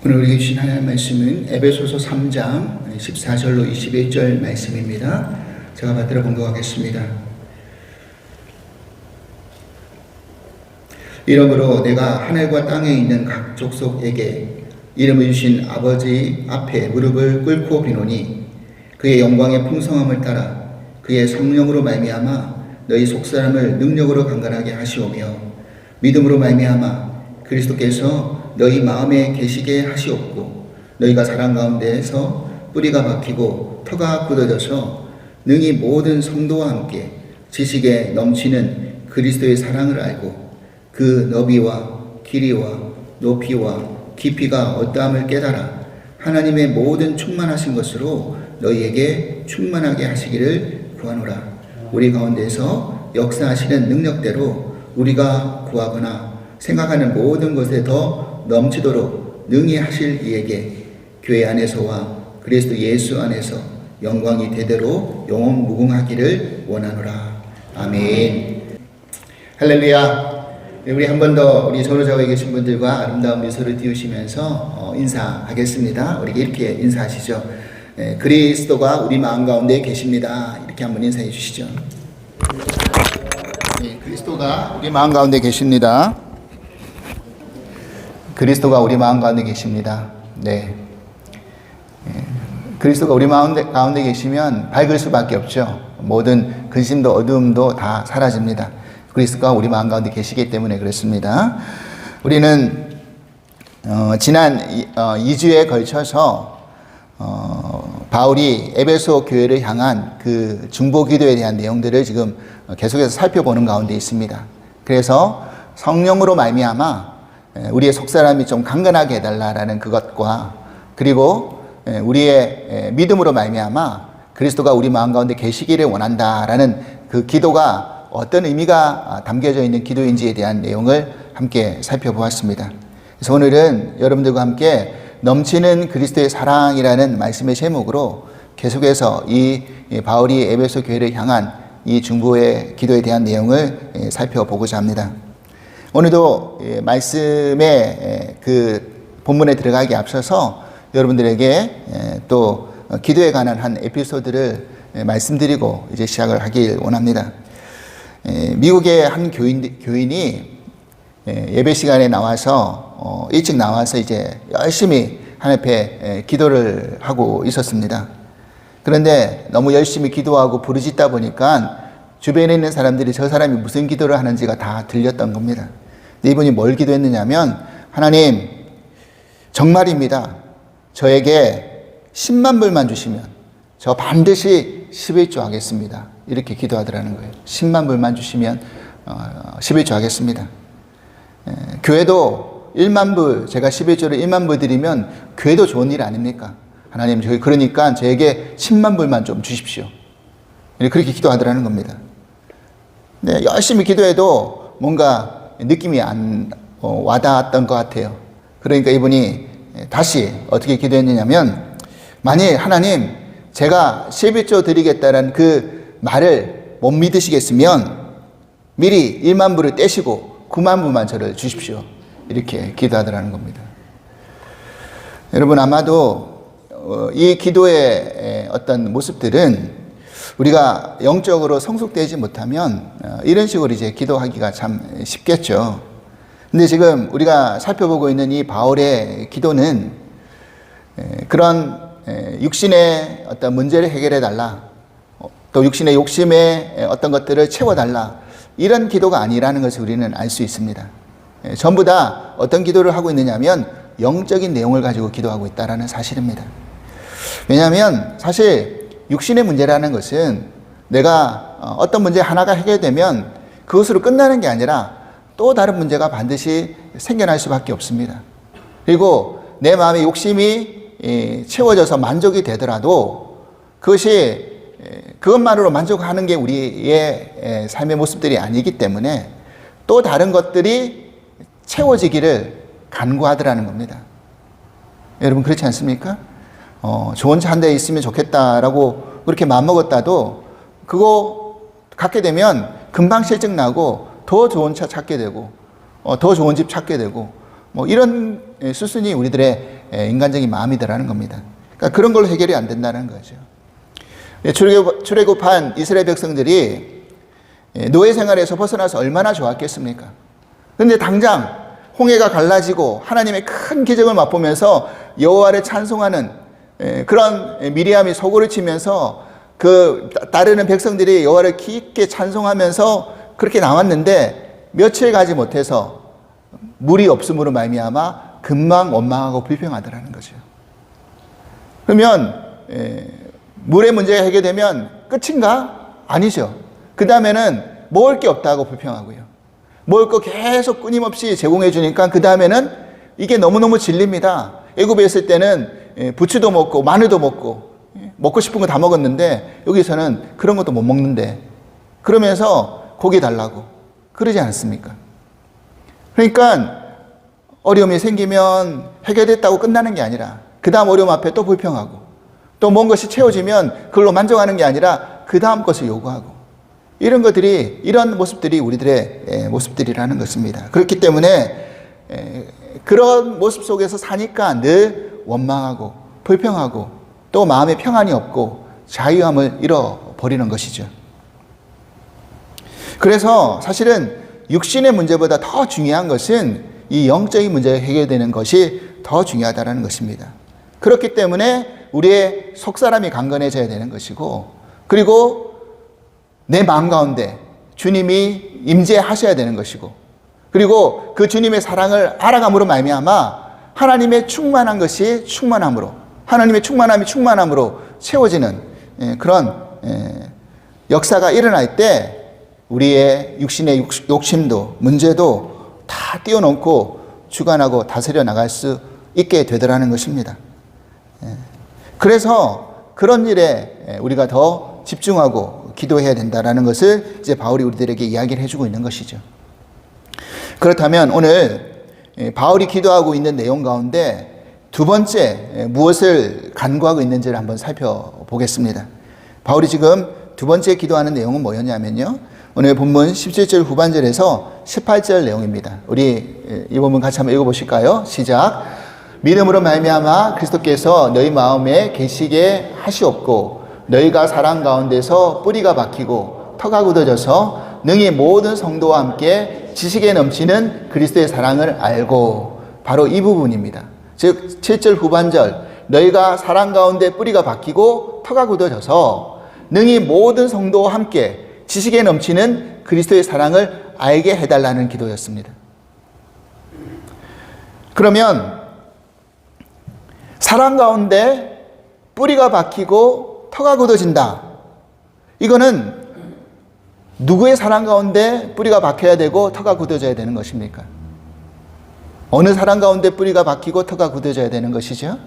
오늘 우리에게 주신 하나님의 말씀은 에베소서 3장 14절로 21절 말씀입니다. 제가 받들어 봉독하겠습니다. 이러므로 내가 하늘과 땅에 있는 각 족속에게 이름을 주신 아버지 앞에 무릎을 꿇고 비노니 그의 영광의 풍성함을 따라 그의 성령으로 말미암아 너희 속사람을 능력으로 강건하게 하시오며 믿음으로 말미암아 그리스도께서 너희 마음에 계시게 하시옵고 너희가 사랑 가운데에서 뿌리가 박히고 터가 굳어져서 능히 모든 성도와 함께 지식에 넘치는 그리스도의 사랑을 알고 그 너비와 길이와 높이와 깊이가 어떠함을 깨달아 하나님의 모든 충만하신 것으로 너희에게 충만하게 하시기를 구하노라. 우리 가운데서 역사하시는 능력대로 우리가 구하거나 생각하는 모든 것에 더 넘치도록 능히 하실 이에게 교회 안에서와 그리스도 예수 안에서 영광이 대대로 영원 무궁하기를 원하노라. 아멘. 할렐루야. 우리 한 번 더 우리 전우자에 계신 분들과 아름다운 미소를 띄우시면서 인사하겠습니다. 우리 이렇게 인사하시죠. 그리스도가 우리 마음 가운데 계십니다. 이렇게 한번 인사해 주시죠. 그리스도가 우리 마음 가운데 계십니다. 그리스도가 우리 마음 가운데 계십니다. 네. 그리스도가 우리 마음 가운데 계시면 밝을 수밖에 없죠. 모든 근심도 어두움도 다 사라집니다. 그리스도가 우리 마음 가운데 계시기 때문에 그렇습니다. 우리는 지난 2주에 걸쳐서 바울이 에베소 교회를 향한 그 중보 기도에 대한 내용들을 지금 계속해서 살펴보는 가운데 있습니다. 그래서 성령으로 말미암아 우리의 속사람이 좀 강건하게 해달라라는 그것과 그리고 우리의 믿음으로 말미암아 그리스도가 우리 마음 가운데 계시기를 원한다라는 그 기도가 어떤 의미가 담겨져 있는 기도인지에 대한 내용을 함께 살펴보았습니다. 그래서 오늘은 여러분들과 함께 넘치는 그리스도의 사랑이라는 말씀의 제목으로 계속해서 이 바울이 에베소 교회를 향한 이 중보의 기도에 대한 내용을 살펴보고자 합니다. 오늘도 말씀의 그 본문에 들어가기 앞서서 여러분들에게 또 기도에 관한 한 에피소드를 말씀드리고 이제 시작을 하길 원합니다. 미국의 한 교인이 예배 시간에 나와서 일찍 나와서 이제 열심히 하나님 앞에 기도를 하고 있었습니다. 그런데 너무 열심히 기도하고 부르짖다 보니까 주변에 있는 사람들이 저 사람이 무슨 기도를 하는지가 다 들렸던 겁니다. 근데 이분이 뭘 기도했느냐면 하나님 정말입니다. 저에게 10만 불만 주시면 저 반드시 11조 하겠습니다. 이렇게 기도하더라는 거예요. 10만 불만 주시면 11조 하겠습니다. 교회도 1만 불, 제가 11조를 1만 불 드리면 교회도 좋은 일 아닙니까? 하나님, 그러니까 저에게 10만 불만 좀 주십시오. 그렇게 기도하더라는 겁니다. 네, 열심히 기도해도 뭔가 느낌이 안 와닿았던 것 같아요. 그러니까 이분이 다시 어떻게 기도했느냐면 만일 하나님 제가 11조 드리겠다는 그 말을 못 믿으시겠으면 미리 1만 불을 떼시고 9만 불만 저를 주십시오. 이렇게 기도하더라는 겁니다. 여러분 아마도 이 기도의 어떤 모습들은 우리가 영적으로 성숙되지 못하면 이런 식으로 이제 기도하기가 참 쉽겠죠. 근데 지금 우리가 살펴보고 있는 이 바울의 기도는 그런 육신의 어떤 문제를 해결해 달라, 또 육신의 욕심에 어떤 것들을 채워달라, 이런 기도가 아니라는 것을 우리는 알 수 있습니다. 전부 다 어떤 기도를 하고 있느냐면 영적인 내용을 가지고 기도하고 있다는 사실입니다. 왜냐하면 사실 육신의 문제라는 것은 내가 어떤 문제 하나가 해결되면 그것으로 끝나는 게 아니라 또 다른 문제가 반드시 생겨날 수밖에 없습니다. 그리고 내 마음의 욕심이 채워져서 만족이 되더라도 그것만으로 만족하는 게 우리의 삶의 모습들이 아니기 때문에 또 다른 것들이 채워지기를 간구하더라는 겁니다. 여러분 그렇지 않습니까? 좋은 차 한 대 있으면 좋겠다라고 그렇게 마음먹었다도 그거 갖게 되면 금방 실증나고 더 좋은 차 찾게 되고 더 좋은 집 찾게 되고 뭐 이런 수순이 우리들의 인간적인 마음이더라는 겁니다. 그러니까 그런 걸로 해결이 안 된다는 거죠. 출애굽한 이스라엘 백성들이 노예 생활에서 벗어나서 얼마나 좋았겠습니까? 그런데 당장 홍해가 갈라지고 하나님의 큰 기적을 맛보면서 여호와를 찬송하는 그런 미리암이 소고를 치면서 그 따르는 백성들이 여호와를 깊게 찬송하면서 그렇게 나왔는데 며칠 가지 못해서 물이 없음으로 말미암아 금방 원망하고 불평하더라는 거죠. 그러면 물의 문제가 해결되면 끝인가? 아니죠. 그 다음에는 먹을 게 없다고 불평하고요. 먹을 거 계속 끊임없이 제공해 주니까 그 다음에는 이게 너무너무 질립니다. 애굽에 있을 때는 부추도 먹고 마늘도 먹고 싶은 거 다 먹었는데 여기서는 그런 것도 못 먹는데 그러면서 고기 달라고 그러지 않습니까? 그러니까 어려움이 생기면 해결됐다고 끝나는 게 아니라 그 다음 어려움 앞에 또 불평하고 또 먼 것이 채워지면 그걸로 만족하는 게 아니라 그 다음 것을 요구하고 이런 모습들이 우리들의 모습들이라는 것입니다. 그렇기 때문에 그런 모습 속에서 사니까 늘 원망하고 불평하고 또 마음에 평안이 없고 자유함을 잃어버리는 것이죠. 그래서 사실은 육신의 문제보다 더 중요한 것은 이 영적인 문제가 해결되는 것이 더 중요하다는 것입니다. 그렇기 때문에 우리의 속사람이 강건해져야 되는 것이고 그리고 내 마음 가운데 주님이 임재하셔야 되는 것이고 그리고 그 주님의 사랑을 알아감으로 말미암아 하나님의 충만한 것이 충만함으로 하나님의 충만함이 충만함으로 채워지는 그런 역사가 일어날 때 우리의 육신의 욕심도 문제도 다 띄워놓고 주관하고 다스려 나갈 수 있게 되더라는 것입니다. 그래서 그런 일에 우리가 더 집중하고 기도해야 된다는 것을 이제 바울이 우리들에게 이야기를 해주고 있는 것이죠. 그렇다면 오늘 바울이 기도하고 있는 내용 가운데 두 번째 무엇을 간구하고 있는지를 한번 살펴보겠습니다. 바울이 지금 두 번째 기도하는 내용은 뭐였냐면요. 오늘 본문 17절 후반절에서 18절 내용입니다. 우리 이 본문 같이 한번 읽어보실까요? 시작. 믿음으로 말미암아 그리스도께서 너희 마음에 계시게 하시옵고 너희가 사랑 가운데서 뿌리가 박히고 터가 굳어져서 능히 모든 성도와 함께 지식에 넘치는 그리스도의 사랑을 알고 바로 이 부분입니다. 즉 7절 후반절 너희가 사랑 가운데 뿌리가 박히고 터가 굳어져서 능히 모든 성도와 함께 지식에 넘치는 그리스도의 사랑을 알게 해달라는 기도였습니다. 그러면 사랑 가운데 뿌리가 박히고 터가 굳어진다. 이거는 누구의 사랑 가운데 뿌리가 박혀야 되고 터가 굳어져야 되는 것입니까? 어느 사랑 가운데 뿌리가 박히고 터가 굳어져야 되는 것이죠?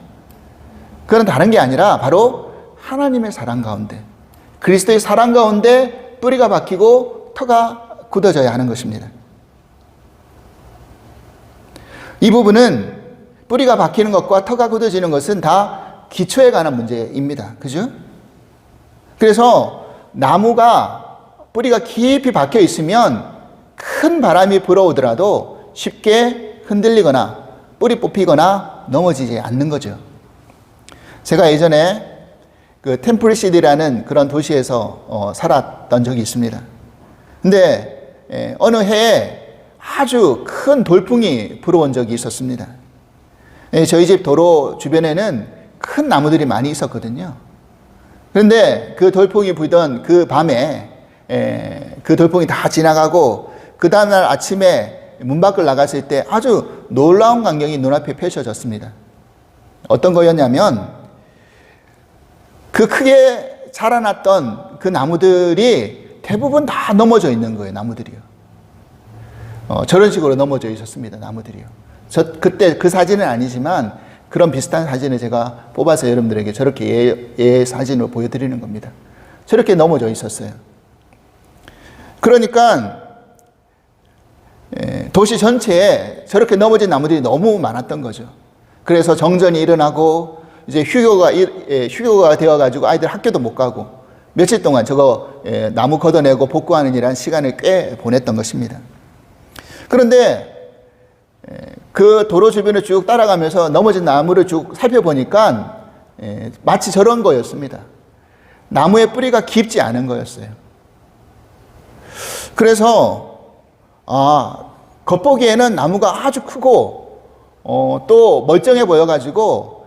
그건 다른 게 아니라 바로 하나님의 사랑 가운데 그리스도의 사랑 가운데 뿌리가 박히고 터가 굳어져야 하는 것입니다. 이 부분은 뿌리가 박히는 것과 터가 굳어지는 것은 다 기초에 관한 문제입니다. 그죠? 그래서 나무가 뿌리가 깊이 박혀 있으면 큰 바람이 불어오더라도 쉽게 흔들리거나 뿌리 뽑히거나 넘어지지 않는 거죠. 제가 예전에 그 템플시티라는 그런 도시에서 살았던 적이 있습니다. 근데 어느 해에 아주 큰 돌풍이 불어온 적이 있었습니다. 저희 집 도로 주변에는 큰 나무들이 많이 있었거든요. 그런데 그 돌풍이 불던 그 밤에 그 돌풍이 다 지나가고 그 다음날 아침에 문 밖을 나갔을 때 아주 놀라운 광경이 눈앞에 펼쳐졌습니다. 어떤 거였냐면 그 크게 자라났던 그 나무들이 대부분 다 넘어져 있는 거예요. 나무들이요. 저런 식으로 넘어져 있었습니다. 나무들이요. 그때 그 사진은 아니지만 그런 비슷한 사진을 제가 뽑아서 여러분들에게 저렇게 예 사진으로 보여드리는 겁니다. 저렇게 넘어져 있었어요. 그러니까 도시 전체에 저렇게 넘어진 나무들이 너무 많았던 거죠. 그래서 정전이 일어나고 이제 휴교가 되어가지고 아이들 학교도 못 가고 며칠 동안 저거 나무 걷어내고 복구하는 일한 시간을 꽤 보냈던 것입니다. 그런데 그 도로 주변을 쭉 따라가면서 넘어진 나무를 쭉 살펴보니까 마치 저런 거였습니다. 나무의 뿌리가 깊지 않은 거였어요. 그래서 겉보기에는 나무가 아주 크고 또 멀쩡해 보여가지고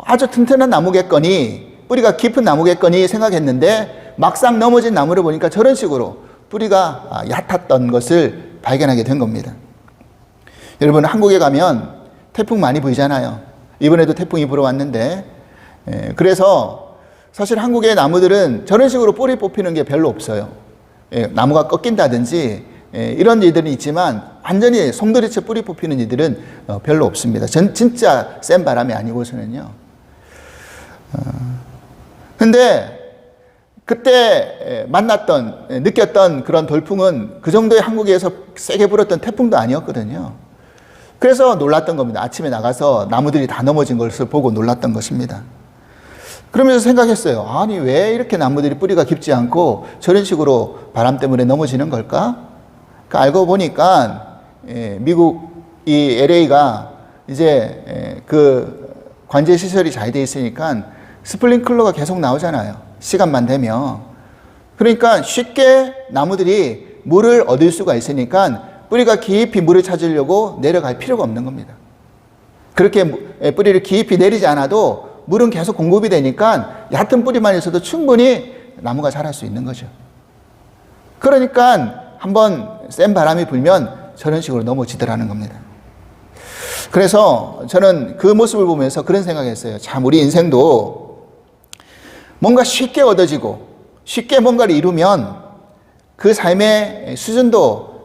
아주 튼튼한 나무겠거니, 뿌리가 깊은 나무겠거니 생각했는데 막상 넘어진 나무를 보니까 저런 식으로 뿌리가 얕았던 것을 발견하게 된 겁니다. 여러분, 한국에 가면 태풍 많이 불잖아요. 이번에도 태풍이 불어왔는데, 그래서 사실 한국의 나무들은 저런 식으로 뿌리 뽑히는 게 별로 없어요. 나무가 꺾인다든지 이런 일들은 있지만 완전히 송두리째 뿌리 뽑히는 일들은 별로 없습니다. 진짜 센 바람이 아니고서는요. 근데 그때 느꼈던 그런 돌풍은 그 정도의 한국에서 세게 불었던 태풍도 아니었거든요. 그래서 놀랐던 겁니다. 아침에 나가서 나무들이 다 넘어진 것을 보고 놀랐던 것입니다. 그러면서 생각했어요. 아니, 왜 이렇게 나무들이 뿌리가 깊지 않고 저런 식으로 바람 때문에 넘어지는 걸까? 알고 보니까 미국 이 LA가 이제 그 관제 시설이 잘 돼 있으니까 스프링클러가 계속 나오잖아요. 시간만 되면. 그러니까 쉽게 나무들이 물을 얻을 수가 있으니까 뿌리가 깊이 물을 찾으려고 내려갈 필요가 없는 겁니다. 그렇게 뿌리를 깊이 내리지 않아도 물은 계속 공급이 되니까 얕은 뿌리만 있어도 충분히 나무가 자랄 수 있는 거죠. 그러니까 한번 센 바람이 불면 저런 식으로 넘어지더라는 겁니다. 그래서 저는 그 모습을 보면서 그런 생각을 했어요. 참, 우리 인생도 뭔가 쉽게 얻어지고 쉽게 뭔가를 이루면 그 삶의 수준도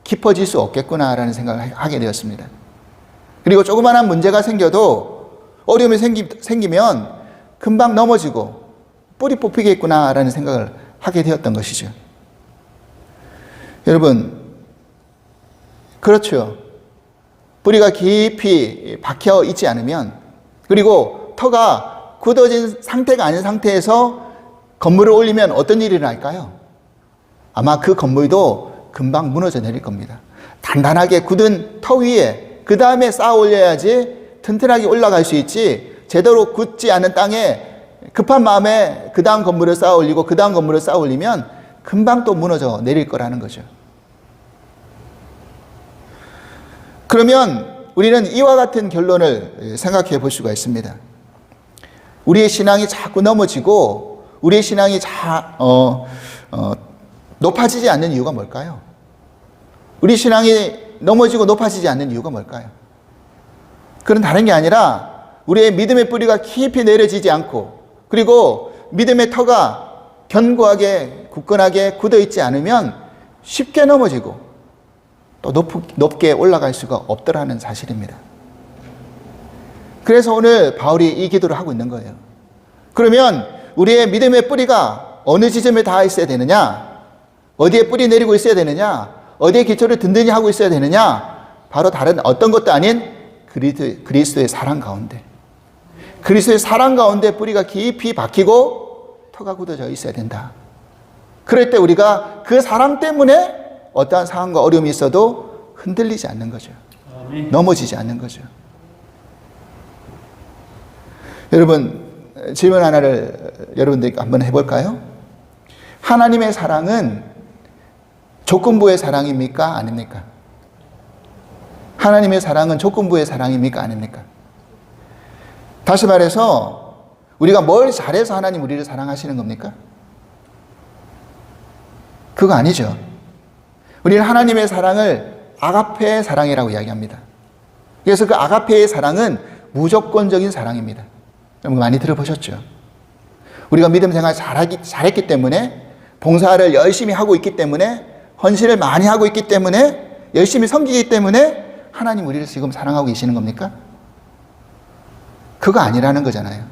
깊어질 수 없겠구나라는 생각을 하게 되었습니다. 그리고 조그마한 문제가 생겨도, 어려움이 생기면 금방 넘어지고 뿌리 뽑히겠구나라는 생각을 하게 되었던 것이죠. 여러분, 그렇죠. 뿌리가 깊이 박혀 있지 않으면, 그리고 터가 굳어진 상태가 아닌 상태에서 건물을 올리면 어떤 일이 날까요? 아마 그 건물도 금방 무너져 내릴 겁니다. 단단하게 굳은 터 위에 그 다음에 쌓아 올려야지 튼튼하게 올라갈 수 있지, 제대로 굳지 않은 땅에 급한 마음에 그 다음 건물을 쌓아 올리고 그 다음 건물을 쌓아 올리면 금방 또 무너져 내릴 거라는 거죠. 그러면 우리는 이와 같은 결론을 생각해 볼 수가 있습니다. 우리의 신앙이 자꾸 넘어지고 우리의 신앙이 높아지지 않는 이유가 뭘까요? 우리 신앙이 넘어지고 높아지지 않는 이유가 뭘까요? 그건 다른 게 아니라 우리의 믿음의 뿌리가 깊이 내려지지 않고, 그리고 믿음의 터가 견고하게 굳건하게 굳어있지 않으면 쉽게 넘어지고 또 높게 올라갈 수가 없더라는 사실입니다. 그래서 오늘 바울이 이 기도를 하고 있는 거예요. 그러면 우리의 믿음의 뿌리가 어느 지점에 닿아 있어야 되느냐? 어디에 뿌리 내리고 있어야 되느냐? 어디에 기초를 든든히 하고 있어야 되느냐? 바로 다른 어떤 것도 아닌 그리스도의 사랑 가운데, 그리스도의 사랑 가운데 뿌리가 깊이 박히고 터가 굳어져 있어야 된다. 그럴 때 우리가 그 사랑 때문에 어떠한 상황과 어려움이 있어도 흔들리지 않는 거죠. 넘어지지 않는 거죠. 여러분, 질문 하나를 여러분들께 한번 해볼까요? 하나님의 사랑은 조건부의 사랑입니까? 아닙니까? 하나님의 사랑은 조건부의 사랑입니까? 아닙니까? 다시 말해서 우리가 뭘 잘해서 하나님 우리를 사랑하시는 겁니까? 그거 아니죠. 우리는 하나님의 사랑을 아가페의 사랑이라고 이야기합니다. 그래서 그 아가페의 사랑은 무조건적인 사랑입니다. 여러분 많이 들어보셨죠? 우리가 믿음 생활 잘했기 때문에, 봉사를 열심히 하고 있기 때문에, 헌신을 많이 하고 있기 때문에, 열심히 섬기기 때문에 하나님 우리를 지금 사랑하고 계시는 겁니까? 그거 아니라는 거잖아요.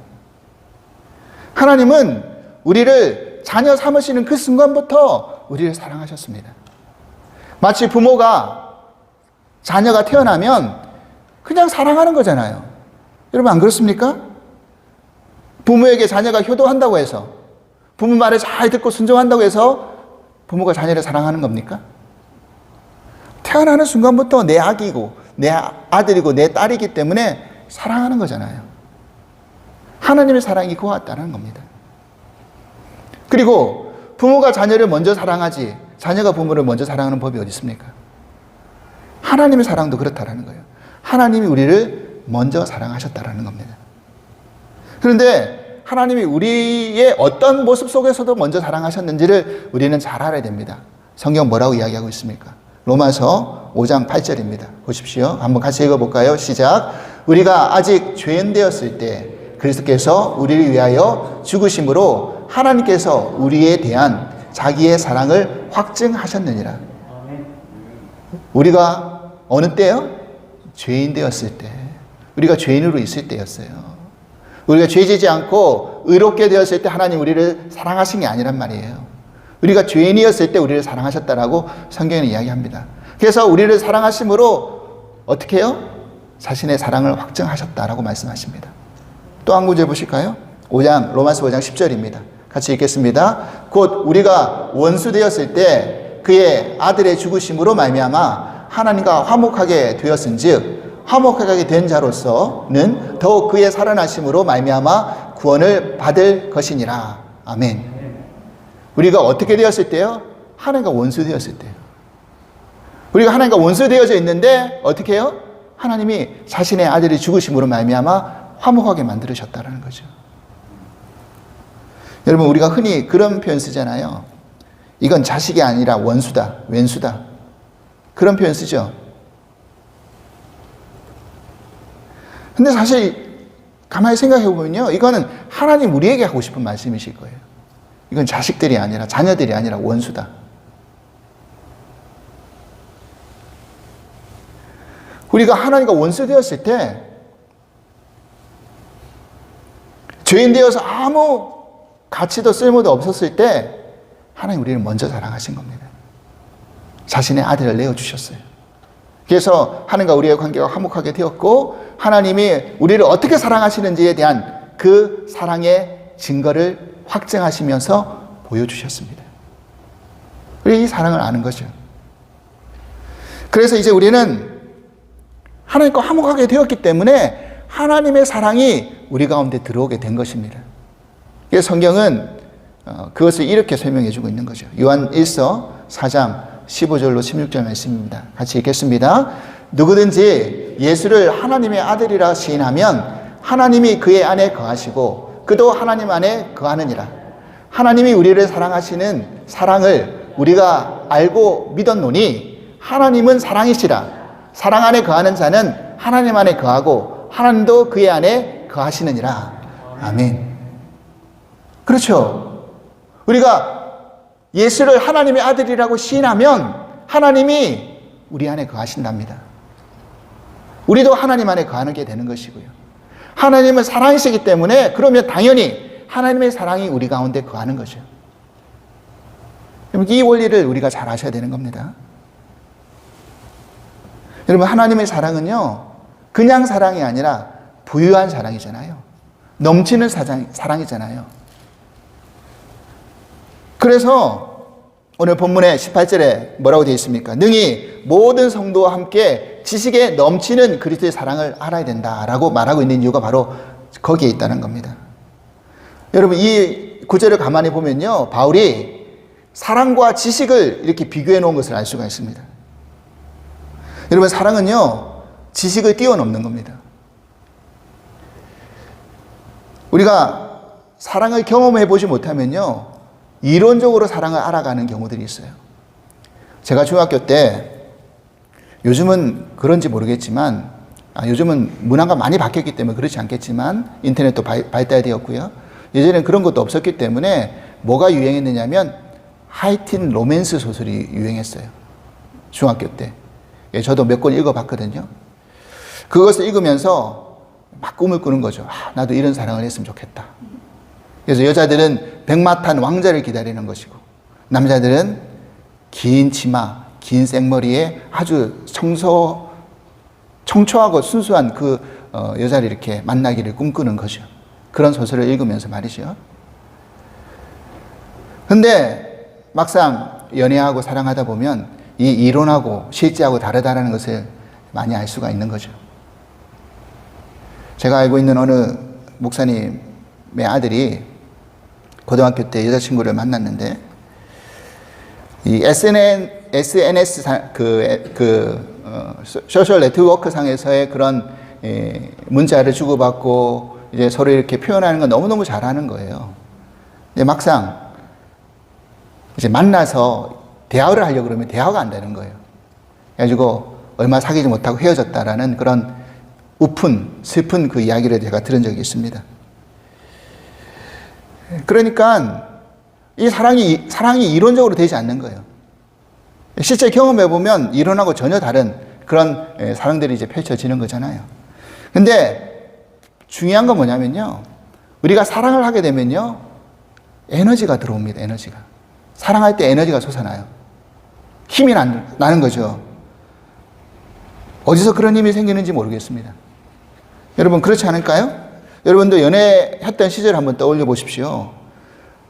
하나님은 우리를 자녀 삼으시는 그 순간부터 우리를 사랑하셨습니다. 마치 부모가 자녀가 태어나면 그냥 사랑하는 거잖아요. 여러분 안 그렇습니까? 부모에게 자녀가 효도한다고 해서, 부모 말을 잘 듣고 순종한다고 해서 부모가 자녀를 사랑하는 겁니까? 태어나는 순간부터 내 아기고 내 아들이고 내 딸이기 때문에 사랑하는 거잖아요. 하나님의 사랑이 그와 같다는 겁니다. 그리고 부모가 자녀를 먼저 사랑하지 자녀가 부모를 먼저 사랑하는 법이 어디 있습니까? 하나님의 사랑도 그렇다라는 거예요. 하나님이 우리를 먼저 사랑하셨다라는 겁니다. 그런데 하나님이 우리의 어떤 모습 속에서도 먼저 사랑하셨는지를 우리는 잘 알아야 됩니다. 성경 뭐라고 이야기하고 있습니까? 로마서 5장 8절입니다. 보십시오. 한번 같이 읽어볼까요? 시작. 우리가 아직 죄인 되었을 때 그리스도께서 우리를 위하여 죽으심으로 하나님께서 우리에 대한 자기의 사랑을 확증하셨느니라. 우리가 어느 때요? 죄인 되었을 때. 우리가 죄인으로 있을 때였어요. 우리가 죄지지 않고 의롭게 되었을 때 하나님 우리를 사랑하신 게 아니란 말이에요. 우리가 죄인이었을 때 우리를 사랑하셨다라고 성경은 이야기합니다. 그래서 우리를 사랑하심으로 어떻게 해요? 자신의 사랑을 확증하셨다라고 말씀하십니다. 또 한 구절 보실까요? 로마서 5장 10절입니다. 같이 읽겠습니다. 곧 우리가 원수 되었을 때 그의 아들의 죽으심으로 말미암아 하나님과 화목하게 되었은즉 화목하게 된 자로서는 더욱 그의 살아나심으로 말미암아 구원을 받을 것이니라. 아멘. 우리가 어떻게 되었을 때요? 하나님과 원수 되었을 때요. 우리가 하나님과 원수 되어져 있는데 어떻게 해요? 하나님이 자신의 아들이 죽으심으로 말미암아 화목하게 만들으셨다는 거죠. 여러분 우리가 흔히 그런 표현 쓰잖아요. 이건 자식이 아니라 원수다, 왼수다. 그런 표현 쓰죠. 근데 사실 가만히 생각해 보면요. 이거는 하나님 우리에게 하고 싶은 말씀이실 거예요. 이건 자식들이 아니라 자녀들이 아니라 원수다. 우리가 하나님과 원수 되었을 때 죄인 되어서 아무 가치도 쓸모도 없었을 때 하나님 우리를 먼저 사랑하신 겁니다. 자신의 아들을 내어주셨어요. 그래서 하나님과 우리의 관계가 화목하게 되었고 하나님이 우리를 어떻게 사랑하시는지에 대한 그 사랑의 증거를 확증하시면서 보여주셨습니다. 우리 이 사랑을 아는 거죠. 그래서 이제 우리는 하나님과 화목하게 되었기 때문에 하나님의 사랑이 우리 가운데 들어오게 된 것입니다. 그래서 성경은 그것을 이렇게 설명해 주고 있는 거죠. 요한 1서 4장 15절로 16절 말씀입니다. 같이 읽겠습니다. 누구든지 예수를 하나님의 아들이라 시인하면 하나님이 그의 안에 거하시고 그도 하나님 안에 거하느니라. 하나님이 우리를 사랑하시는 사랑을 우리가 알고 믿었노니 하나님은 사랑이시라. 사랑 안에 거하는 자는 하나님 안에 거하고 하나님도 그의 안에 거하시느니라. 아멘. 그렇죠. 우리가 예수를 하나님의 아들이라고 시인하면 하나님이 우리 안에 거하신답니다. 우리도 하나님 안에 거하는 게 되는 것이고요. 하나님은 사랑이시기 때문에 그러면 당연히 하나님의 사랑이 우리 가운데 거하는 거죠. 이 원리를 우리가 잘 아셔야 되는 겁니다. 여러분 하나님의 사랑은요 그냥 사랑이 아니라 부유한 사랑이잖아요. 넘치는 사랑이잖아요. 그래서 오늘 본문의 18절에 뭐라고 되어 있습니까? 능히 모든 성도와 함께 지식에 넘치는 그리스도의 사랑을 알아야 된다라고 말하고 있는 이유가 바로 거기에 있다는 겁니다. 여러분 이 구절을 가만히 보면요. 바울이 사랑과 지식을 이렇게 비교해 놓은 것을 알 수가 있습니다. 여러분 사랑은요. 지식을 뛰어넘는 겁니다. 우리가 사랑을 경험해 보지 못하면요. 이론적으로 사랑을 알아가는 경우들이 있어요. 제가 중학교 때 요즘은 그런지 모르겠지만 요즘은 문화가 많이 바뀌었기 때문에 그렇지 않겠지만 인터넷도 발달되었고요. 예전에는 그런 것도 없었기 때문에 뭐가 유행했느냐면 하이틴 로맨스 소설이 유행했어요. 중학교 때. 저도 몇 권 읽어봤거든요. 그것을 읽으면서 막 꿈을 꾸는 거죠. 나도 이런 사랑을 했으면 좋겠다. 그래서 여자들은 백마탄 왕자를 기다리는 것이고 남자들은 긴 치마, 긴 생머리에 아주 청초하고 순수한 그 여자를 이렇게 만나기를 꿈꾸는 거죠. 그런 소설을 읽으면서 말이죠. 근데 막상 연애하고 사랑하다 보면 이 이론하고 실제하고 다르다는 것을 많이 알 수가 있는 거죠. 제가 알고 있는 어느 목사님의 아들이 고등학교 때 여자친구를 만났는데, 이 SNS 소셜 네트워크 상에서의 그런 문자를 주고받고 이제 서로 이렇게 표현하는 건 너무너무 잘하는 거예요. 근데 막상 이제 만나서 대화를 하려고 그러면 대화가 안 되는 거예요. 그래가지고 얼마 사귀지 못하고 헤어졌다라는 그런 슬픈 그 이야기를 제가 들은 적이 있습니다. 그러니까 이 사랑이 이론적으로 되지 않는 거예요. 실제 경험해 보면 이론하고 전혀 다른 그런 사랑들이 이제 펼쳐지는 거잖아요. 근데 중요한 건 뭐냐면요, 우리가 사랑을 하게 되면요, 에너지가 들어옵니다. 에너지가. 사랑할 때 에너지가 솟아나요. 힘이 나는 거죠. 어디서 그런 힘이 생기는지 모르겠습니다. 여러분 그렇지 않을까요? 여러분도 연애했던 시절 한번 떠올려 보십시오.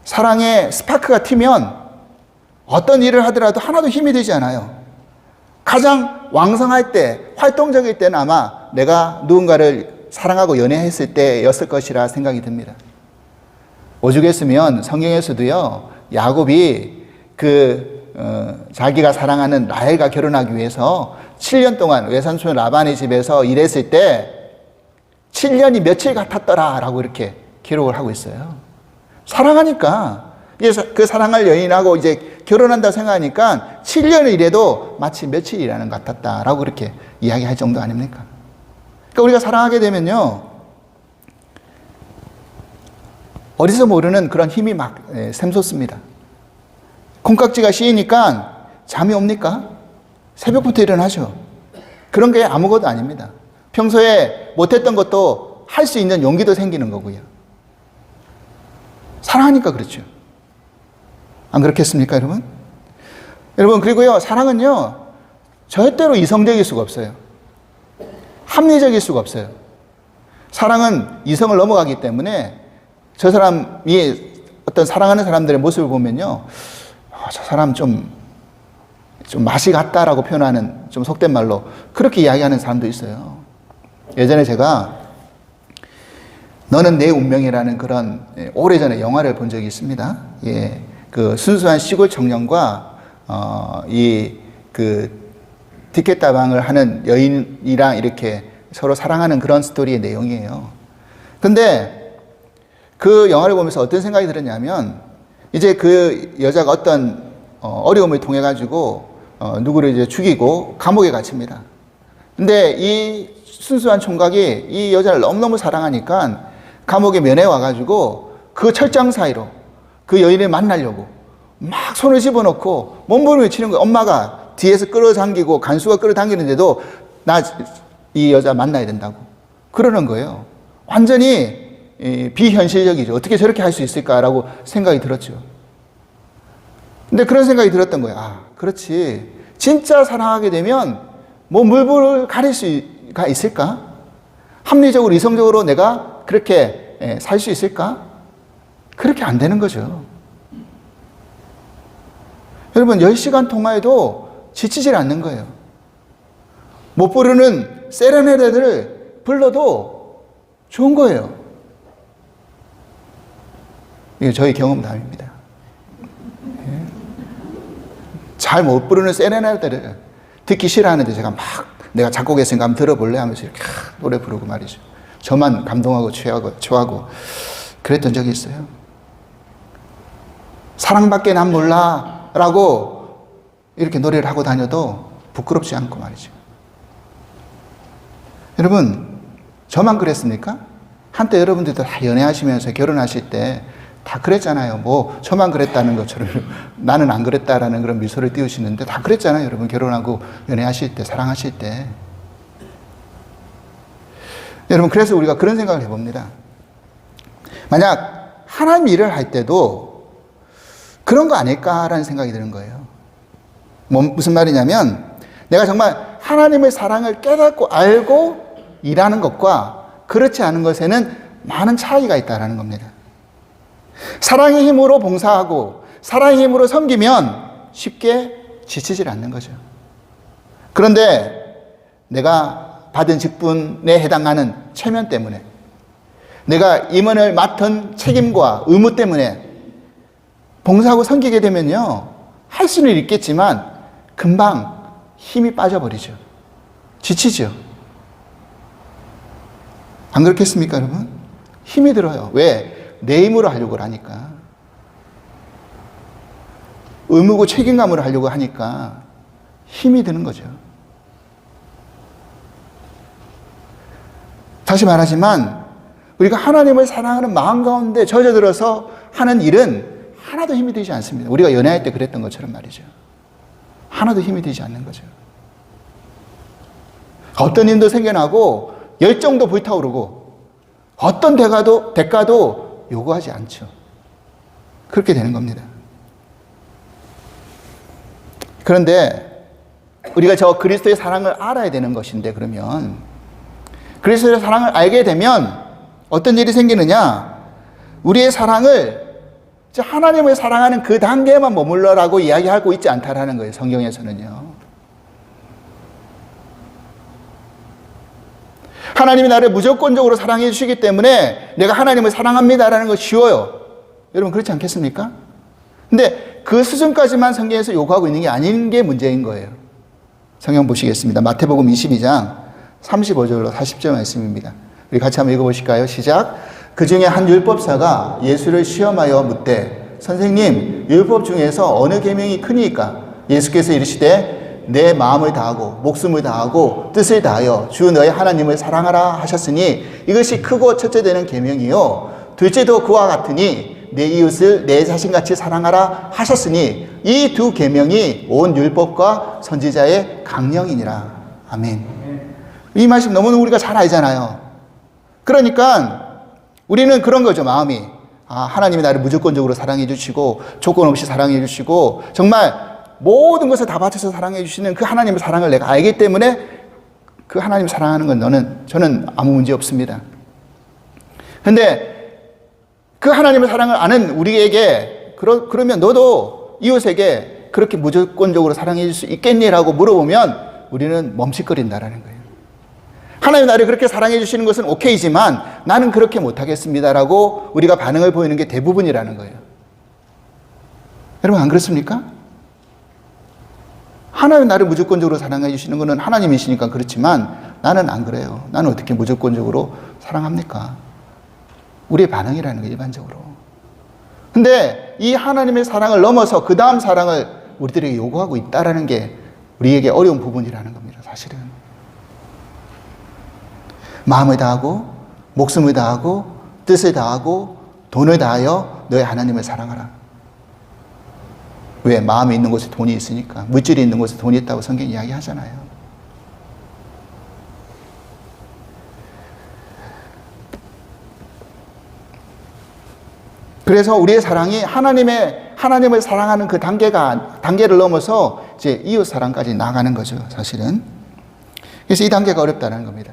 사랑에 스파크가 튀면 어떤 일을 하더라도 하나도 힘이 되지 않아요. 가장 왕성할 때, 활동적일 때는 아마 내가 누군가를 사랑하고 연애했을 때였을 것이라 생각이 듭니다. 오죽했으면 성경에서도요, 야곱이 자기가 사랑하는 라헬과 결혼하기 위해서 7년 동안 외삼촌 라반의 집에서 일했을 때 7년이 며칠 같았더라 라고 이렇게 기록을 하고 있어요. 사랑하니까, 그 사랑할 여인하고 이제 결혼한다 생각하니까 7년을 일해도 마치 며칠이라는 것 같았다라고 그렇게 이야기할 정도 아닙니까? 그러니까 우리가 사랑하게 되면요, 어디서 모르는 그런 힘이 막 샘솟습니다. 콩깍지가 씌이니까 잠이 옵니까? 새벽부터 일어나죠. 그런 게 아무것도 아닙니다. 평소에 못했던 것도 할 수 있는 용기도 생기는 거고요. 사랑하니까 그렇죠. 안 그렇겠습니까, 여러분? 여러분, 그리고요, 사랑은요, 절대로 이성적일 수가 없어요. 합리적일 수가 없어요. 사랑은 이성을 넘어가기 때문에 저 사람이 어떤 사랑하는 사람들의 모습을 보면요, 저 사람 좀 맛이 같다라고 표현하는, 좀 속된 말로 그렇게 이야기하는 사람도 있어요. 예전에 제가 너는 내 운명이라는 그런 오래전에 영화를 본 적이 있습니다. 예, 그 순수한 시골 청년과 티켓다방을 하는 여인이랑 이렇게 서로 사랑하는 그런 스토리의 내용이에요. 근데 그 영화를 보면서 어떤 생각이 들었냐면, 이제 그 여자가 어떤 어려움을 통해 가지고 누구를 이제 죽이고 감옥에 갇힙니다. 근데 이 순수한 총각이 이 여자를 너무너무 사랑하니까 감옥에 면회 와가지고 그 철장 사이로 그 여인을 만나려고 막 손을 집어넣고 몸부림을 치는 거예요. 엄마가 뒤에서 끌어당기고 간수가 끌어당기는데도 나 이 여자 만나야 된다고 그러는 거예요. 완전히 비현실적이죠. 어떻게 저렇게 할 수 있을까라고 생각이 들었죠. 근데 그런 생각이 들었던 거예요. 아, 그렇지. 진짜 사랑하게 되면 뭐 물불을 가릴 수가 있을까? 합리적으로, 이성적으로 내가 그렇게 살 수 있을까? 그렇게 안 되는 거죠. 여러분, 10시간 통화해도 지치질 않는 거예요. 못 부르는 세레나데를 불러도 좋은 거예요. 이게 저희 경험담입니다. 잘 못 부르는 세레나데를 듣기 싫어하는데 제가 막 내가 작곡했으니까 한번 들어볼래 하면서 이렇게 노래 부르고 말이죠. 저만 감동하고 취하고 그랬던 적이 있어요. 사랑밖에 난 몰라 라고 이렇게 노래를 하고 다녀도 부끄럽지 않고 말이죠. 여러분, 저만 그랬습니까? 한때 여러분들도 다 연애하시면서 결혼하실 때 다 그랬잖아요. 뭐 저만 그랬다는 것처럼 나는 안 그랬다라는 그런 미소를 띄우시는데 다 그랬잖아요. 여러분, 결혼하고 연애하실 때, 사랑하실 때. 여러분, 그래서 우리가 그런 생각을 해봅니다. 만약 하나님 일을 할 때도 그런 거 아닐까라는 생각이 드는 거예요. 무슨 말이냐면, 내가 정말 하나님의 사랑을 깨닫고 알고 일하는 것과 그렇지 않은 것에는 많은 차이가 있다는 겁니다. 사랑의 힘으로 봉사하고 사랑의 힘으로 섬기면 쉽게 지치질 않는 거죠. 그런데 내가 받은 직분에 해당하는 체면 때문에, 내가 임원을 맡은 책임과 의무 때문에 봉사하고 섬기게 되면요, 할 수는 있겠지만 금방 힘이 빠져버리죠. 지치죠. 안 그렇겠습니까, 여러분? 힘이 들어요. 왜? 내 힘으로 하려고 하니까. 의무고 책임감으로 하려고 하니까 힘이 드는 거죠. 다시 말하지만 우리가 하나님을 사랑하는 마음 가운데 젖어들어서 하는 일은 하나도 힘이 들지 않습니다. 우리가 연애할 때 그랬던 것처럼 말이죠. 하나도 힘이 들지 않는 거죠. 어떤 일도 생겨나고 열정도 불타오르고 어떤 대가도 요구하지 않죠. 그렇게 되는 겁니다. 그런데 우리가 저 그리스도의 사랑을 알아야 되는 것인데, 그러면 그리스도의 사랑을 알게 되면 어떤 일이 생기느냐? 우리의 사랑을 하나님을 사랑하는 그 단계에만 머물러라고 이야기하고 있지 않다라는 거예요, 성경에서는요. 하나님이 나를 무조건적으로 사랑해 주시기 때문에 내가 하나님을 사랑합니다라는 거 쉬워요. 여러분 그렇지 않겠습니까? 근데 그 수준까지만 성경에서 요구하고 있는 게 아닌 게 문제인 거예요. 성경 보시겠습니다. 마태복음 22장 35절로 40절 말씀입니다. 우리 같이 한번 읽어보실까요? 시작. 그 중에 한 율법사가 예수를 시험하여 묻되, 선생님, 율법 중에서 어느 계명이 크니까? 예수께서 이르시되, 내 마음을 다하고 목숨을 다하고 뜻을 다하여 주 너의 하나님을 사랑하라 하셨으니 이것이 크고 첫째 되는 계명이요, 둘째도 그와 같으니 내 이웃을 내 자신같이 사랑하라 하셨으니 이 두 계명이 온 율법과 선지자의 강령이니라. 아멘. 이 말씀 너무 우리가 잘 알잖아요. 그러니까 우리는 그런 거죠, 마음이. 하나님이 나를 무조건적으로 사랑해 주시고 조건 없이 사랑해 주시고 정말 모든 것을 다 바쳐서 사랑해 주시는 그 하나님의 사랑을 내가 알기 때문에 그 하나님 사랑하는 건 저는 아무 문제 없습니다. 근데 그 하나님의 사랑을 아는 우리에게 그러면 너도 이웃에게 그렇게 무조건적으로 사랑해 줄 수 있겠니라고 물어보면 우리는 멈칫거린다라는 거예요. 하나님 나를 그렇게 사랑해 주시는 것은 오케이지만 나는 그렇게 못하겠습니다라고 우리가 반응을 보이는 게 대부분이라는 거예요. 여러분 안 그렇습니까? 하나님 나를 무조건적으로 사랑해 주시는 것은 하나님이시니까 그렇지만 나는 안 그래요. 나는 어떻게 무조건적으로 사랑합니까? 우리의 반응이라는 거예요, 일반적으로. 근데 이 하나님의 사랑을 넘어서 그 다음 사랑을 우리들에게 요구하고 있다는 게 우리에게 어려운 부분이라는 겁니다, 사실은. 마음을 다하고 목숨을 다하고 뜻을 다하고 돈을 다하여 너의 하나님을 사랑하라. 왜? 마음에 있는 곳에 돈이 있으니까. 물질이 있는 곳에 돈이 있다고 성경이 이야기하잖아요. 그래서 우리의 사랑이 하나님을 사랑하는 그 단계를 넘어서 이제 이웃 사랑까지 나가는 거죠, 사실은. 그래서 이 단계가 어렵다는 겁니다.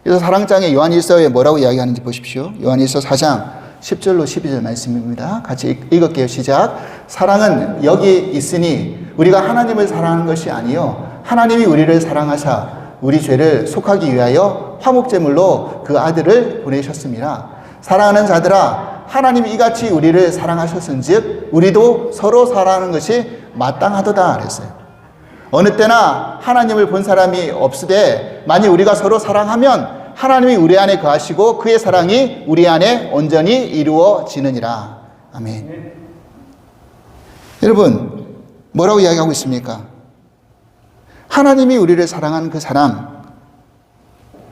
그래서 사랑장에 요한일서에 뭐라고 이야기하는지 보십시오. 요한일서 4장 10절로 12절 말씀입니다. 같이 읽을게요. 시작. 사랑은 여기 있으니 우리가 하나님을 사랑하는 것이 아니요 하나님이 우리를 사랑하사 우리 죄를 속하기 위하여 화목제물로 그 아들을 보내셨습니다. 사랑하는 자들아, 하나님이 이같이 우리를 사랑하셨은즉 우리도 서로 사랑하는 것이 마땅하도다 그랬어요. 어느 때나 하나님을 본 사람이 없으되 만일 우리가 서로 사랑하면 하나님이 우리 안에 거하시고 그의 사랑이 우리 안에 온전히 이루어지느니라. 아멘. 여러분 뭐라고 이야기하고 있습니까? 하나님이 우리를 사랑하는 그 사람,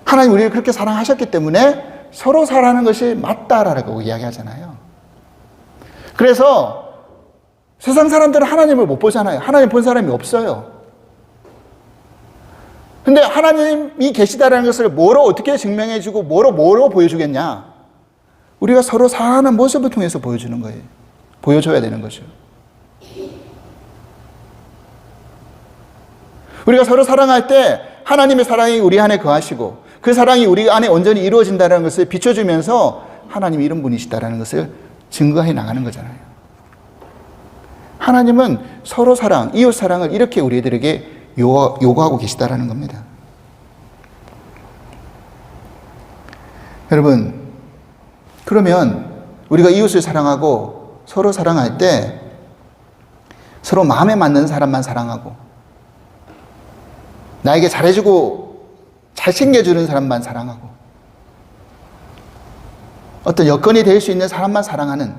하나님 우리를 그렇게 사랑하셨기 때문에 서로 사랑하는 것이 맞다라고 이야기하잖아요. 그래서 세상 사람들은 하나님을 못 보잖아요. 하나님 본 사람이 없어요. 근데 하나님이 계시다라는 것을 뭐로 어떻게 증명해주고 뭐로 보여주겠냐? 우리가 서로 사랑하는 모습을 통해서 보여주는 거예요. 보여줘야 되는 거죠. 우리가 서로 사랑할 때 하나님의 사랑이 우리 안에 거하시고 그 사랑이 우리 안에 온전히 이루어진다는 것을 비춰주면서 하나님이 이런 분이시다라는 것을 증거해 나가는 거잖아요. 하나님은 서로 사랑, 이웃 사랑을 이렇게 우리들에게 요구하고 계시다라는 겁니다. 여러분, 그러면 우리가 이웃을 사랑하고 서로 사랑할 때 서로 마음에 맞는 사람만 사랑하고 나에게 잘해주고 잘 챙겨주는 사람만 사랑하고 어떤 여건이 될 수 있는 사람만 사랑하는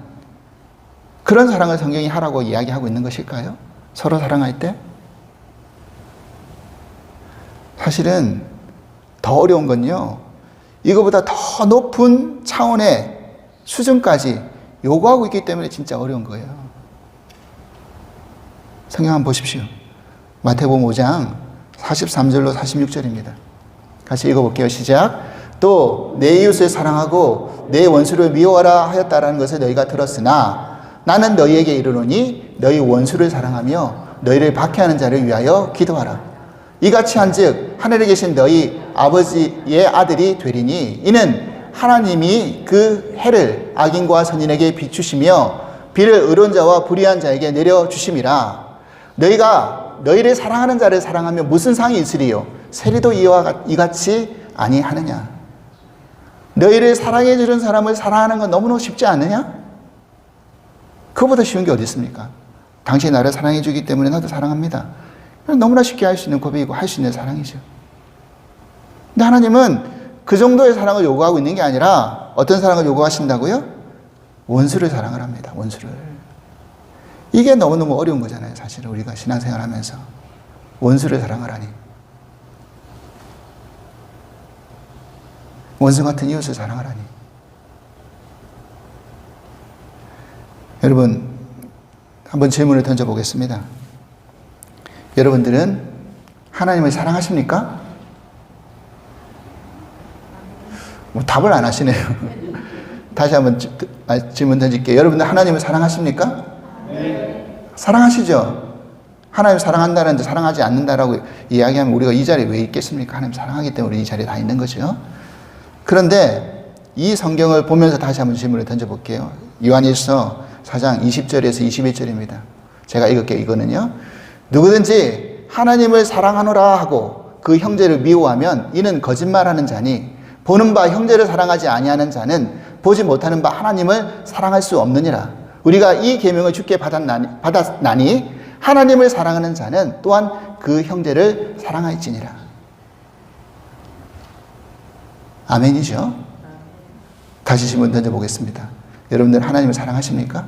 그런 사랑을 성경이 하라고 이야기하고 있는 것일까요? 서로 사랑할 때? 사실은 더 어려운 건요, 이거보다 더 높은 차원의 수준까지 요구하고 있기 때문에 진짜 어려운 거예요. 성경 한번 보십시오. 마태복음 5장 43절로 46절입니다. 같이 읽어볼게요. 시작. 또 내 이웃을 사랑하고 내 원수를 미워하라 하였다라는 것을 너희가 들었으나 나는 너희에게 이르노니 너희 원수를 사랑하며 너희를 박해하는 자를 위하여 기도하라. 이같이 한즉 하늘에 계신 너희 아버지의 아들이 되리니 이는 하나님이 그 해를 악인과 선인에게 비추시며 비를 의로운 자와 불의한 자에게 내려주심이라. 너희가 너희를 사랑하는 자를 사랑하며 무슨 상이 있으리요? 세리도 이와 이같이 아니하느냐? 너희를 사랑해 주는 사람을 사랑하는 건 너무너무 쉽지 않느냐? 그거보다 쉬운 게 어디 있습니까? 당신이 나를 사랑해 주기 때문에 나도 사랑합니다. 너무나 쉽게 할 수 있는 고백이고 할 수 있는 사랑이죠. 근데 하나님은 그 정도의 사랑을 요구하고 있는 게 아니라 어떤 사랑을 요구하신다고요? 원수를 사랑을 합니다. 원수를. 이게 너무너무 어려운 거잖아요. 사실은 우리가 신앙생활 하면서. 원수를 사랑하라니. 원수 같은 이웃을 사랑하라니. 여러분, 한번 질문을 던져보겠습니다. 여러분들은 하나님을 사랑하십니까? 뭐 답을 안 하시네요. 다시 한번 질문 던질게요. 여러분들 하나님을 사랑하십니까? 네. 사랑하시죠? 하나님 사랑한다는데 사랑하지 않는다라고 이야기하면 우리가 이 자리에 왜 있겠습니까? 하나님 사랑하기 때문에 이 자리에 다 있는 거죠. 그런데 이 성경을 보면서 다시 한번 질문을 던져볼게요. 요한일서 4장 20절에서 21절입니다. 제가 읽을게요. 이거는요. 누구든지 하나님을 사랑하노라 하고 그 형제를 미워하면 이는 거짓말하는 자니 보는 바 형제를 사랑하지 아니하는 자는 보지 못하는 바 하나님을 사랑할 수 없느니라. 우리가 이 계명을 주께 받았나니 하나님을 사랑하는 자는 또한 그 형제를 사랑할지니라. 아멘이죠? 다시 질문 던져보겠습니다. 여러분들 하나님을 사랑하십니까?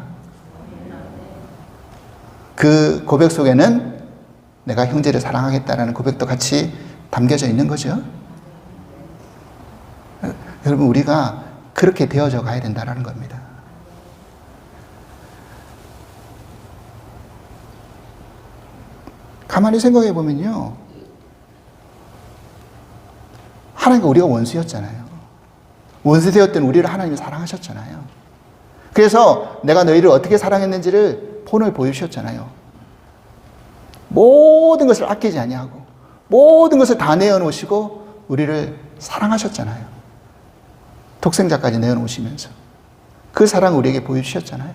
그 고백 속에는 내가 형제를 사랑하겠다라는 고백도 같이 담겨져 있는 거죠. 여러분, 우리가 그렇게 되어져 가야 된다는 겁니다. 가만히 생각해 보면요, 하나님과 우리가 원수였잖아요. 원수 되었던 우리를 하나님이 사랑하셨잖아요. 그래서 내가 너희를 어떻게 사랑했는지를 본을 보여주셨잖아요. 모든 것을 아끼지 아니하고 모든 것을 다 내어놓으시고 우리를 사랑하셨잖아요. 독생자까지 내어놓으시면서 그 사랑을 우리에게 보여주셨잖아요.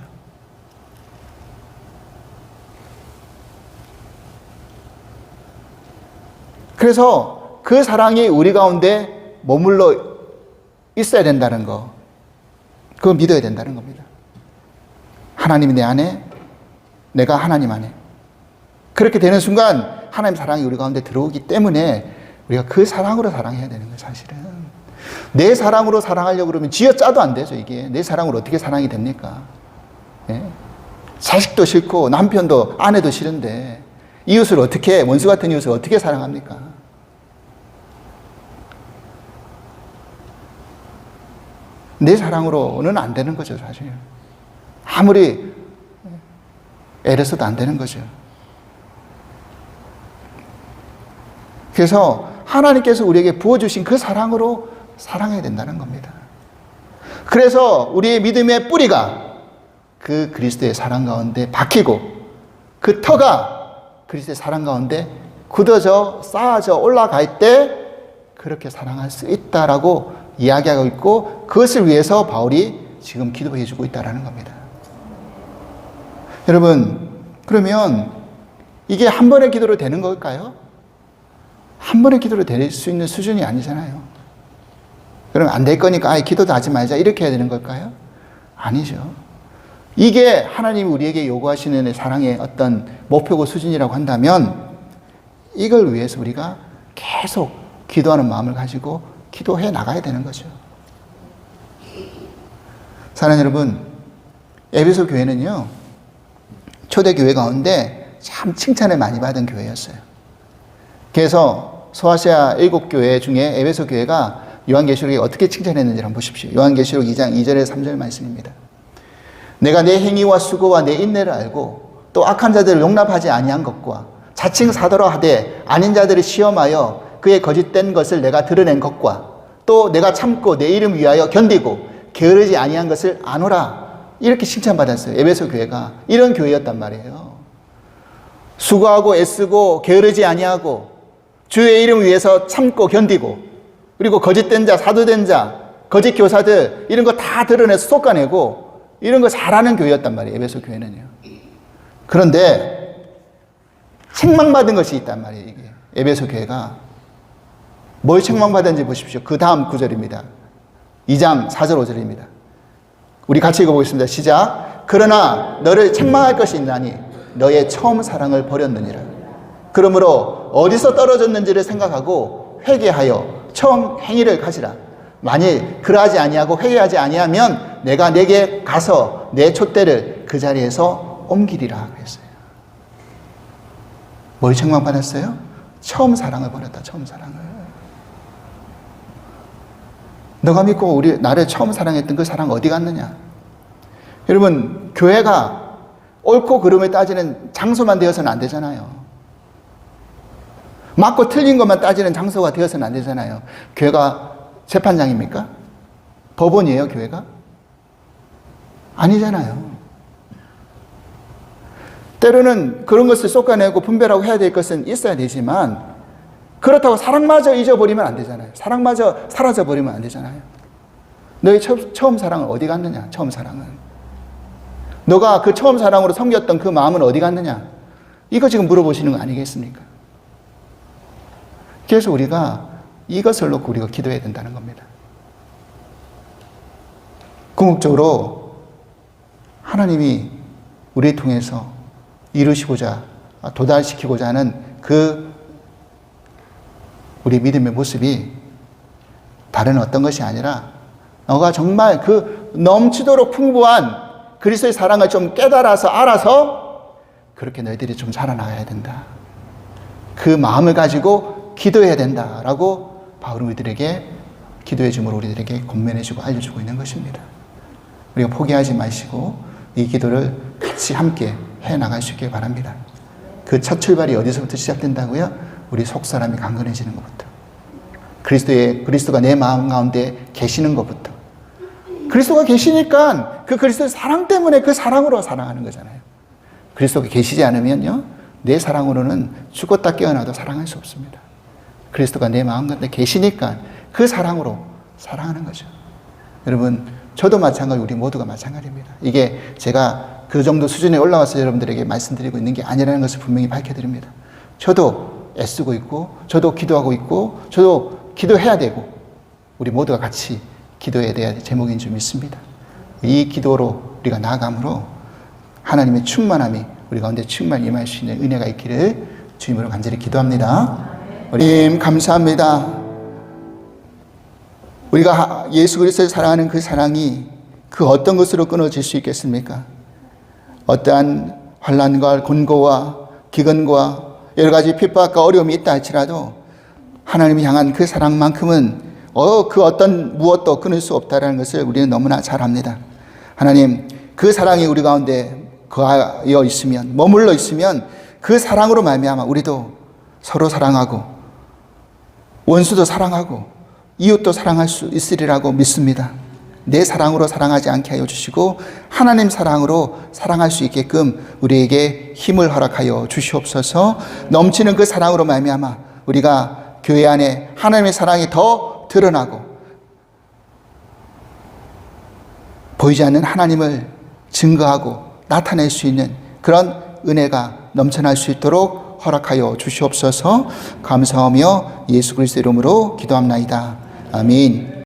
그래서 그 사랑이 우리 가운데 머물러 있어야 된다는 거, 그거 믿어야 된다는 겁니다. 하나님이 내 안에, 내가 하나님 안에. 그렇게 되는 순간 하나님 사랑이 우리 가운데 들어오기 때문에 우리가 그 사랑으로 사랑해야 되는 거예요. 사실은 내 사랑으로 사랑하려고 그러면 쥐어짜도 안 되죠. 이게 내 사랑으로 어떻게 사랑이 됩니까? 예? 자식도 싫고 남편도 아내도 싫은데 이웃을 어떻게, 원수 같은 이웃을 어떻게 사랑합니까? 내 사랑으로는 안 되는 거죠. 사실 아무리 애를 써도 안 되는 거죠. 그래서 하나님께서 우리에게 부어주신 그 사랑으로 사랑해야 된다는 겁니다. 그래서 우리의 믿음의 뿌리가 그 그리스도의 사랑 가운데 박히고 그 터가 그리스도의 사랑 가운데 굳어져 쌓아져 올라갈 때 그렇게 사랑할 수 있다라고 이야기하고 있고, 그것을 위해서 바울이 지금 기도해 주고 있다는 겁니다. 여러분, 그러면 이게 한 번의 기도로 되는 걸까요? 한 번의 기도로 될 수 있는 수준이 아니잖아요. 그럼 안 될 거니까 아예 기도도 하지 말자 이렇게 해야 되는 걸까요? 아니죠. 이게 하나님이 우리에게 요구하시는 사랑의 어떤 목표고 수준이라고 한다면 이걸 위해서 우리가 계속 기도하는 마음을 가지고 기도해 나가야 되는 거죠. 사랑하는 여러분, 에베소 교회는요, 초대교회 가운데 참 칭찬을 많이 받은 교회였어요. 그래서 소아시아 7교회 중에 에베소 교회가 요한계시록에 어떻게 칭찬했는지 한번 보십시오. 요한계시록 2장 2절에서 3절 말씀입니다. 내가 내 행위와 수고와 내 인내를 알고 또 악한 자들을 용납하지 아니한 것과 자칭 사도라 하되 아닌 자들을 시험하여 그의 거짓된 것을 내가 드러낸 것과 또 내가 참고 내 이름 위하여 견디고 게으르지 아니한 것을 아노라. 이렇게 칭찬받았어요. 에베소 교회가 이런 교회였단 말이에요. 수고하고 애쓰고 게으르지 아니하고 주의 이름 위해서 참고 견디고 그리고 거짓된 자, 사도된 자, 거짓 교사들 이런 거 다 드러내서 쏟아내고 이런 거 잘하는 교회였단 말이에요. 에베소 교회는요. 그런데 책망받은 것이 있단 말이에요. 이게 에베소 교회가 뭘 책망받은지 보십시오. 그 다음 구절입니다. 2장 4절 5절입니다. 우리 같이 읽어보겠습니다. 시작. 그러나 너를 책망할 것이 있나니 너의 처음 사랑을 버렸느니라. 그러므로 어디서 떨어졌는지를 생각하고 회개하여 처음 행위를 가지라. 만일 그러하지 아니하고 회개하지 아니하면 내가 내게 가서 내 촛대를 그 자리에서 옮기리라 그랬어요. 뭘 책망받았어요? 처음 사랑을 버렸다. 처음 사랑을. 너가 믿고 나를 처음 사랑했던 그 사랑 어디 갔느냐? 여러분, 교회가 옳고 그름을 따지는 장소만 되어서는 안 되잖아요. 맞고 틀린 것만 따지는 장소가 되어서는 안 되잖아요. 교회가 재판장입니까? 법원이에요, 교회가? 아니잖아요. 때로는 그런 것을 쏟아내고 분별하고 해야 될 것은 있어야 되지만 그렇다고 사랑마저 잊어버리면 안 되잖아요. 사랑마저 사라져버리면 안 되잖아요. 너의 처음 사랑은 어디 갔느냐? 처음 사랑은. 너가 그 처음 사랑으로 섬겼던 그 마음은 어디 갔느냐? 이거 지금 물어보시는 거 아니겠습니까? 그래서 우리가 이것을 놓고 우리가 기도해야 된다는 겁니다. 궁극적으로 하나님이 우리를 통해서 이루시고자 도달시키고자 하는 그 우리 믿음의 모습이 다른 어떤 것이 아니라 너가 정말 그 넘치도록 풍부한 그리스도의 사랑을 좀 깨달아서 알아서 그렇게 너희들이 좀 자라나가야 된다. 그 마음을 가지고 기도해야 된다라고 바울은 우리들에게 기도의 주문으로 우리들에게 권면해주고 알려주고 있는 것입니다. 우리가 포기하지 마시고 이 기도를 같이 함께 해나갈 수 있길 바랍니다. 그 첫 출발이 어디서부터 시작된다고요? 우리 속사람이 강건해지는 것부터. 그리스도가 내 마음 가운데 계시는 것부터. 그리스도가 계시니까 그 그리스도의 사랑 때문에 그 사랑으로 사랑하는 거잖아요. 그리스도가 계시지 않으면요, 내 사랑으로는 죽었다 깨어나도 사랑할 수 없습니다. 그리스도가 내 마음 가운데 계시니까 그 사랑으로 사랑하는 거죠. 여러분, 저도 마찬가지고 우리 모두가 마찬가지입니다. 이게 제가 그 정도 수준에 올라와서 여러분들에게 말씀드리고 있는 게 아니라는 것을 분명히 밝혀드립니다. 저도 애쓰고 있고, 저도 기도하고 있고, 저도 기도해야 되고, 우리 모두가 같이 기도해야 될 제목인 줄 믿습니다. 이 기도로 우리가 나아감으로 하나님의 충만함이 우리 가운데 충만히 임할 수 있는 은혜가 있기를 주님으로 간절히 기도합니다. 주님 감사합니다. 우리가 예수 그리스도를 사랑하는 그 사랑이 그 어떤 것으로 끊어질 수 있겠습니까? 어떠한 환난과 곤고와 기근과 여러 가지 핍박과 어려움이 있다 할지라도 하나님을 향한 그 사랑만큼은 그 어떤 무엇도 끊을 수 없다는 것을 우리는 너무나 잘 압니다. 하나님, 그 사랑이 우리 가운데 거하여 있으면, 머물러 있으면 그 사랑으로 말미암아 우리도 서로 사랑하고 원수도 사랑하고 이웃도 사랑할 수 있으리라고 믿습니다. 내 사랑으로 사랑하지 않게 하여 주시고 하나님 사랑으로 사랑할 수 있게끔 우리에게 힘을 허락하여 주시옵소서. 넘치는 그 사랑으로 말미암아 우리가 교회 안에 하나님의 사랑이 더 드러나고 보이지 않는 하나님을 증거하고 나타낼 수 있는 그런 은혜가 넘쳐날 수 있도록 허락하여 주시옵소서. 감사하며 예수 그리스도 이름으로 기도합나이다. 아멘.